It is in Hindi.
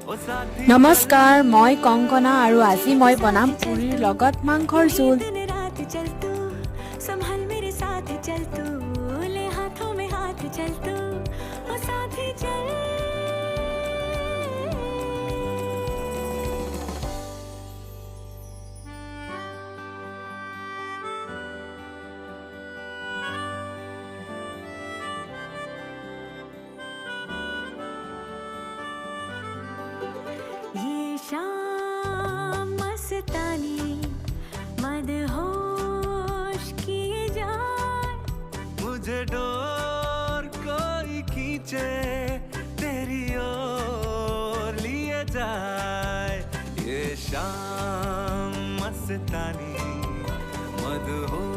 নমস্কাৰ, মই কংকনা আৰু আজি মই বনাম পুৰিৰ লগত মাংসৰ জোল। ये शाम मस्तानी मदहोश किए जाए, मुझे डोर कोई खींचे तेरी ओर लिए जाए। ये शाम मस्तानी मदहोश